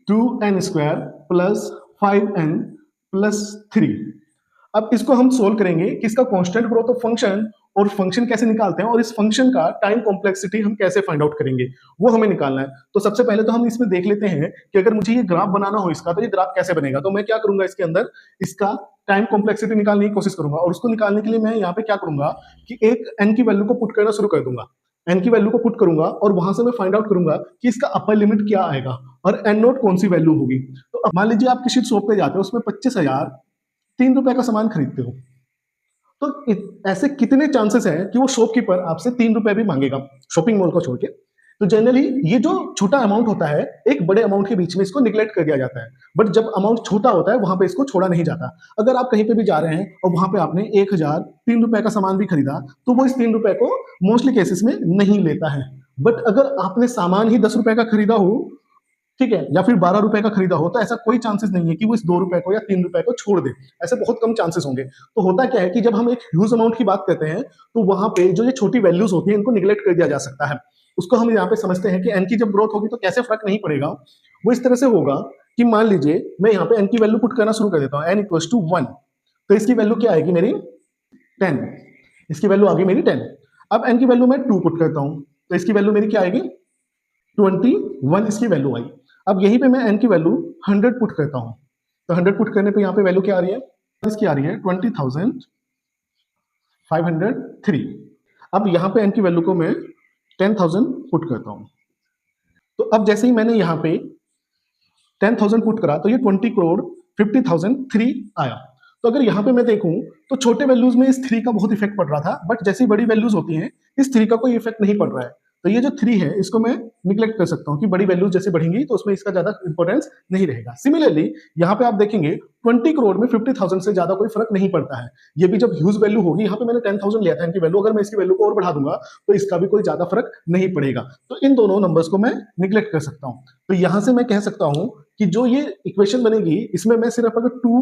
2n² plus 5n plus 3। अब इसको हम सोल्व करेंगे कि इसका कांस्टेंट ग्रोथ ऑफ फंक्शन और फंक्शन कैसे निकालते हैं और इस फंक्शन का टाइम कॉम्प्लेक्सिटी हम कैसे फाइंड आउट करेंगे, वो हमें निकालना है। तो सबसे पहले तो हम इसमें देख लेते हैं कि अगर मुझे ये ग्राफ बनाना हो इसका, तो ये ग्राफ कैसे बनेगा। तो मैं क्या करूंगा, इसके अंदर इसका टाइम कॉम्प्लेक्सिटी निकालने की कोशिश करूंगा, और उसको निकालने के लिए मैं यहाँ पे क्या करूंगा कि एक n की वैल्यू को पुट करना शुरू कर दूंगा। n की वैल्यू को पुट करूंगा और वहां से मैं फाइंड आउट करूंगा कि इसका अपर लिमिट क्या आएगा और n नोट कौन सी वैल्यू होगी। तो अब मान लीजिए आप किसी शॉप पे जाते हो, उसमें 25,000 3 रुपए का सामान खरीदते हो, तो ऐसे कितने चांसेस हैं कि वो शॉपकीपर आपसे 3 रुपए भी मांगेगा, शॉपिंग मॉल को छोड़ के। तो जनरली ये जो छोटा अमाउंट होता है, एक बड़े अमाउंट के बीच में इसको निगलेक्ट कर दिया जाता है, बट जब अमाउंट छोटा होता है वहां पे इसको छोड़ा नहीं जाता। अगर आप कहीं पे भी जा रहे हैं और वहां पे आपने 1,000 3 रुपए का सामान भी खरीदा, तो वो इस 3 रुपए को मोस्टली केसेस में नहीं लेता है। बट अगर आपने सामान ही 10 रुपए का खरीदा हो, ठीक है, या फिर 12 रुपए का खरीदा हो, तो ऐसा कोई चांसेस नहीं है कि वो इस 2 रुपए को या 3 रुपए को छोड़ दे। ऐसे बहुत कम चांसेस होंगे। तो होता क्या है कि जब हम एक ह्यूज अमाउंट की बात करते हैं, तो वहां पे जो ये छोटी वैल्यूज होती हैं, इनको निगलेक्ट कर दिया जा सकता है। उसको हम यहाँ पे समझते हैं कि एन की जब ग्रोथ होगी तो कैसे फर्क नहीं पड़ेगा। वो इस तरह से होगा कि मान लीजिए मैं यहाँ पे एन की वैल्यू पुट करना शुरू कर देता हूँ, एन इक्वल टू 1, तो इसकी वैल्यू क्या आएगी मेरी 10, इसकी वैल्यू आ गई मेरी 10। अब एन की वैल्यू मैं 2 पुट करता हूँ, तो इसकी वैल्यू मेरी क्या आएगी 21, इसकी वैल्यू आई। अब यहीं पे मैं n की वैल्यू 100 पुट करता हूं, तो 100 पुट करने पे यहाँ पे वैल्यू क्या आ रही है, इसकी आ रही है 20,503। अब यहाँ पे n की वैल्यू को मैं 10,000 पुट करता हूं, तो अब जैसे ही मैंने यहाँ पे 10,000 पुट करा, तो ये 20,50,003 आया। तो अगर यहाँ पे मैं देखूं तो छोटे वैल्यूज में इस 3 का बहुत इफेक्ट पड़ रहा था, बट जैसी बड़ी वैल्यूज होती हैं इस 3 का कोई इफेक्ट नहीं पड़ रहा है। तो ये जो 3 है इसको मैं निगलेक्ट कर सकता हूँ कि बड़ी वैल्यूज जैसे बढ़ेंगी तो उसमें इसका ज्यादा इंपॉर्टेंस नहीं रहेगा। सिमिलरली यहाँ पे आप देखेंगे 20 करोड़ में 50,000 से ज्यादा कोई फर्क नहीं पड़ता है। ये भी जब ह्यूज वैल्यू होगी, यहाँ पे मैंने 10,000 लिया था इनकी वैल्यू, अगर मैं इसकी वैल्यू को और बढ़ा दूंगा तो इसका भी कोई ज्यादा फर्क नहीं पड़ेगा। तो इन दोनों नंबर्स को मैं निगलेक्ट कर सकता हूँ। तो यहां से मैं कह सकता हूं कि जो ये इक्वेशन बनेगी, इसमें मैं सिर्फ अगर 2